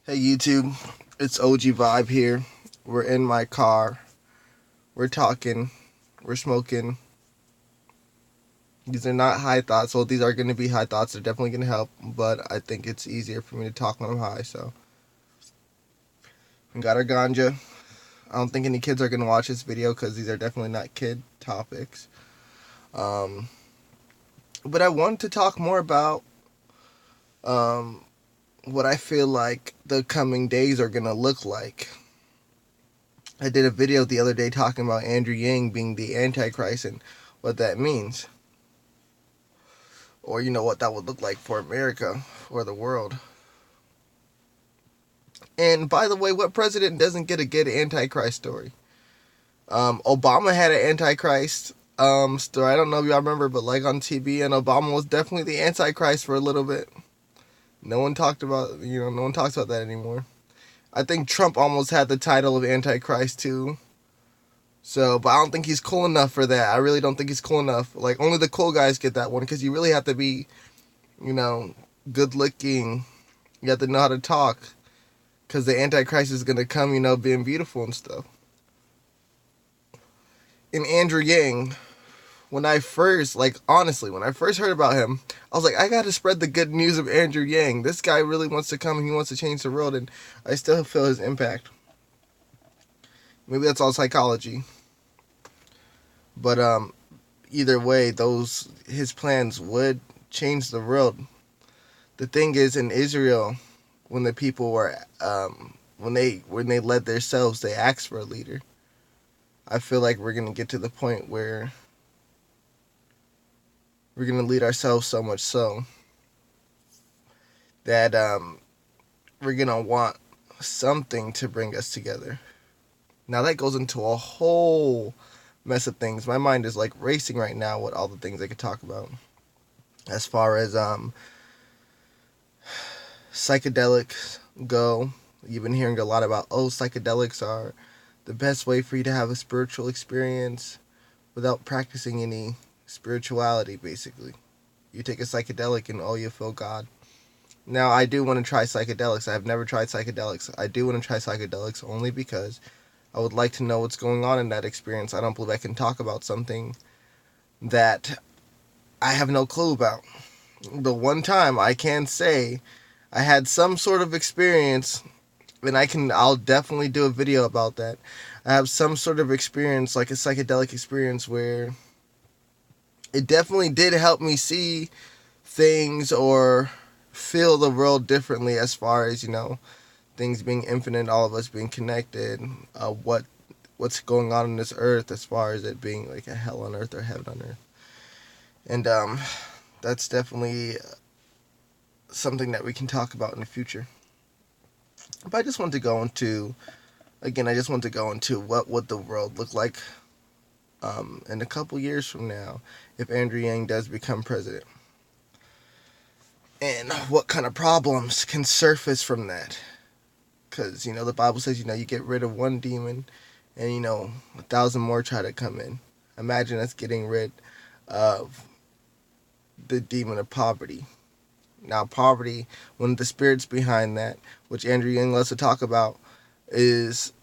Hey YouTube, it's OG Vibe here. We're in my car. We're talking. We're smoking. These are not high thoughts. Well, these are going to be high thoughts. They're definitely going to help, but I think it's easier for me to talk when I'm high. So, we got our ganja. I don't think any kids are going to watch this video because these are definitely not kid topics. Um, but I want to talk more about um, what I feel like the coming days are going to look like. I did a video the other day talking about Andrew Yang being the Antichrist and what that means. Or, what that would look like for America or the world. And by the way, what president doesn't get a good Antichrist story? Obama had an Antichrist story. I don't know if y'all remember, but like on TV, and Obama was definitely the Antichrist for a little bit. No one talks about that anymore. I think Trump almost had the title of Antichrist too. So, but I don't think he's cool enough for that. I really don't think he's cool enough. Like, only the cool guys get that one because you really have to be, good looking. You have to know how to talk because the Antichrist is going to come, being beautiful and stuff. And Andrew Yang, when I first heard about him, I was like, I got to spread the good news of Andrew Yang. This guy really wants to come and he wants to change the world, and I still feel his impact. Maybe that's all psychology. But either way, his plans would change the world. The thing is, in Israel, when the people were when they led themselves, they asked for a leader. I feel like we're gonna get to the point where we're gonna lead ourselves so much so that we're gonna want something to bring us together. Now that goes into a whole mess of things. My mind is like racing right now with all the things I could talk about. As far as psychedelics go, you've been hearing a lot about, psychedelics are the best way for you to have a spiritual experience without practicing any spirituality, basically. You take a psychedelic and you feel God. Now, I do want to try psychedelics. I have never tried psychedelics. I do want to try psychedelics only because I would like to know what's going on in that experience. I don't believe I can talk about something that I have no clue about. The one time I can say I had some sort of experience, and I'll definitely do a video about that. I have some sort of experience, like a psychedelic experience, where it definitely did help me see things or feel the world differently, as far as, things being infinite, all of us being connected, what's going on in this earth, as far as it being like a hell on earth or heaven on earth. And that's definitely something that we can talk about in the future. But I just want to go into what would the world look like in a couple years from now if Andrew Yang does become president. And what kind of problems can surface from that. Because, the Bible says, you get rid of one demon and, 1,000 more try to come in. Imagine us getting rid of the demon of poverty. Now, poverty, one of the spirits behind that, which Andrew Yang loves to talk about, is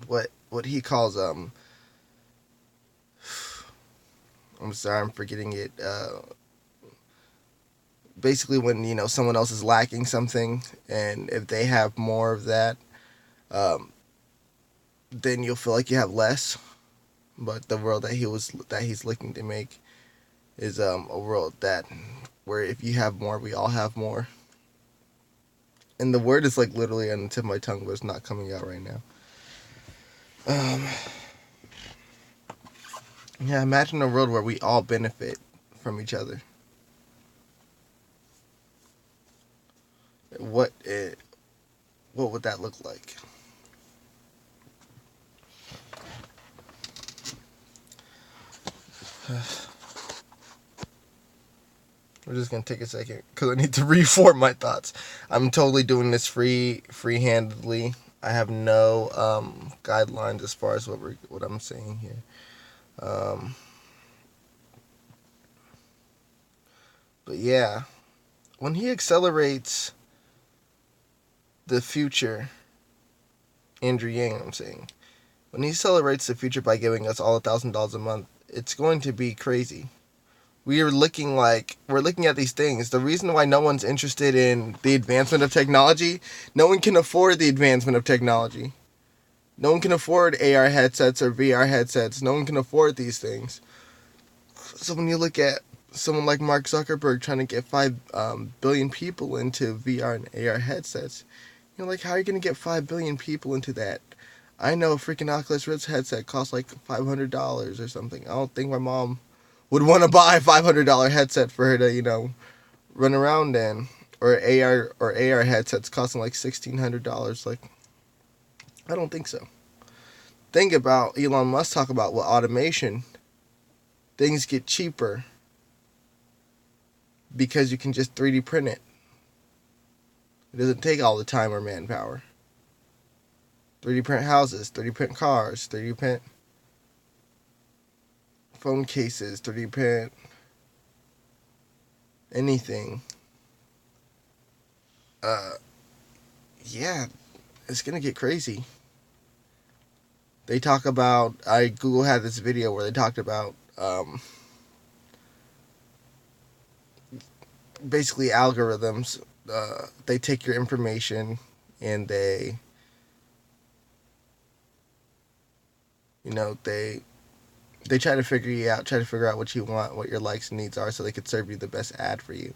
what he calls I'm sorry, I'm forgetting it. Basically, when someone else is lacking something, and if they have more of that, then you'll feel like you have less. But the world that he's looking to make is a world where if you have more, we all have more. And the word is like literally on the tip of my tongue, but it's not coming out right now. Yeah, imagine a world where we all benefit from each other. What would that look like? We're just gonna take a second because I need to reform my thoughts. I'm totally doing this free-handedly. I have no guidelines as far as what I'm saying here. But yeah, when he accelerates the future, Andrew Yang, I'm saying, when he celebrates the future by giving us all $1,000 a month, it's going to be crazy. We're looking at these things. The reason why no one's interested in the advancement of technology, no one can afford the advancement of technology. No one can afford AR headsets or VR headsets. No one can afford these things. So when you look at someone like Mark Zuckerberg trying to get 5 billion people into VR and AR headsets, you're like, how are you going to get 5 billion people into that? I know a freaking Oculus Rift headset costs like $500 or something. I don't think my mom would want to buy a $500 headset for her to, run around in. Or AR headsets costing like $1,600. Like, I don't think so. Think about Elon Musk talk about with automation. Things get cheaper because you can just 3D print it. It doesn't take all the time or manpower. 3D print houses, 3D print cars, 3D print phone cases, 3D print anything. Yeah, it's gonna get crazy. They talk about, Google had this video where they talked about basically algorithms. They take your information and they try to figure you out, try to figure out what you want, what your likes and needs are, so they could serve you the best ad for you.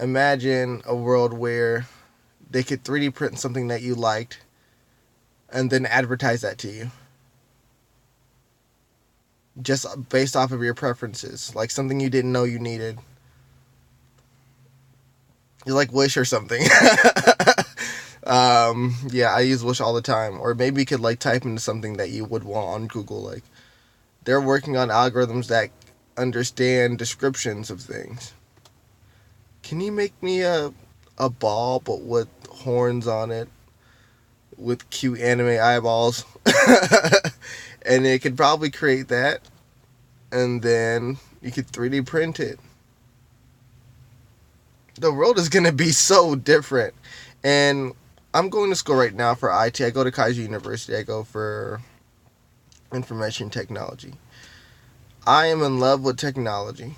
Imagine a world where they could 3D print something that you liked and then advertise that to you. Just based off of your preferences. Like something you didn't know you needed. You like Wish or something. Yeah, I use Wish all the time. Or maybe you could like type into something that you would want on Google. Like, they're working on algorithms that understand descriptions of things. Can you make me a ball but with horns on it? With cute anime eyeballs? And it could probably create that. And then you could 3D print it. The world is going to be so different. And I'm going to school right now for IT. I go to Kaiju University. I go for information technology. I am in love with technology.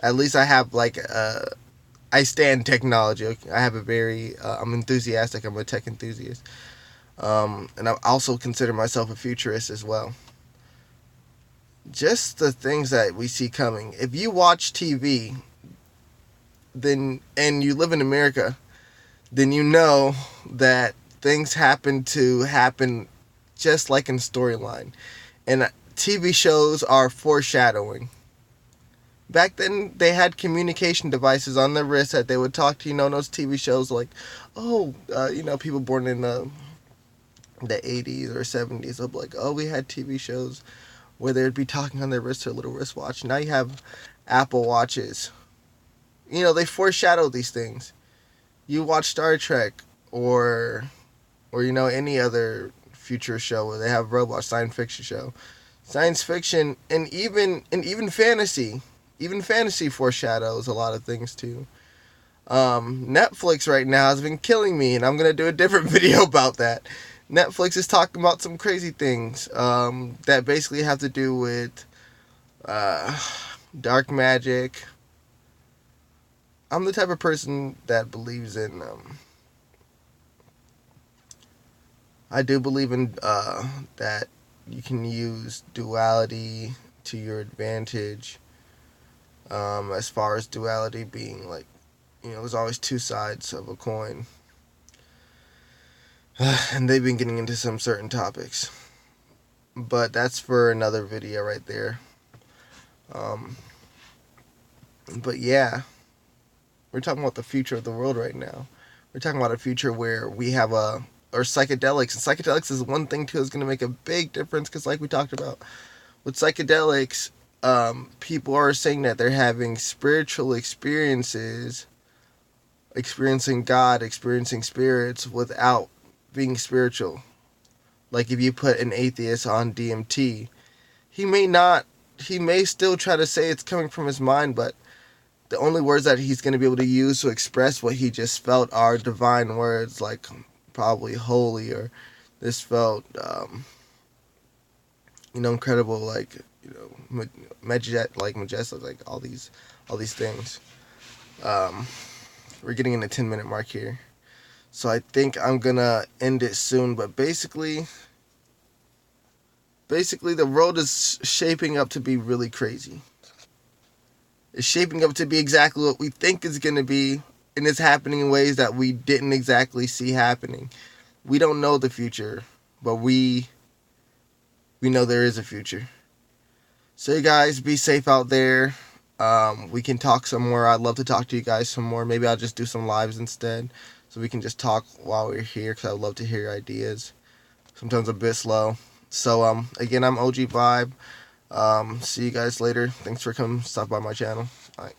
At least I have I stand technology. I have I'm enthusiastic. I'm a tech enthusiast. And I also consider myself a futurist as well. Just the things that we see coming. If you watch TV, and you live in America, then you know that things happen just like in storyline. And TV shows are foreshadowing. Back then, they had communication devices on their wrist that they would talk to, those TV shows like, people born in the 80s or 70s, they'll be like, oh, we had TV shows where they'd be talking on their wrist or a little wristwatch. Now you have Apple Watches. They foreshadow these things. You watch Star Trek or any other future show where they have robots, science fiction show. Science fiction and even fantasy. Even fantasy foreshadows a lot of things too. Netflix right now has been killing me, and I'm going to do a different video about that. Netflix is talking about some crazy things that basically have to do with dark magic. I'm the type of person that believes in... I do believe in that you can use duality to your advantage. As far as duality being like, there's always two sides of a coin. And they've been getting into some certain topics. But that's for another video right there. But yeah, we're talking about the future of the world right now. We're talking about a future where we have or psychedelics. And psychedelics is one thing too that's going to make a big difference, because like we talked about, with psychedelics, people are saying that they're having spiritual experiences, experiencing God, experiencing spirits without being spiritual. Like if you put an atheist on DMT, he may still try to say it's coming from his mind, but the only words that he's going to be able to use to express what he just felt are divine words, like probably holy, or this felt, incredible, like, majestic, like all these things. We're getting in the 10-minute mark here, so I think I'm gonna end it soon. But basically, the world is shaping up to be really crazy. It's shaping up to be exactly what we think it's gonna be, and it's happening in ways that we didn't exactly see happening. We don't know the future, but we know there is a future. So you guys, be safe out there. We can talk some more. I'd love to talk to you guys some more. Maybe I'll just do some lives instead, so we can just talk while we're here, because I would love to hear your ideas. Sometimes a bit slow. So again, I'm OG Vibe. See you guys later. Thanks for coming stop by my channel. All right.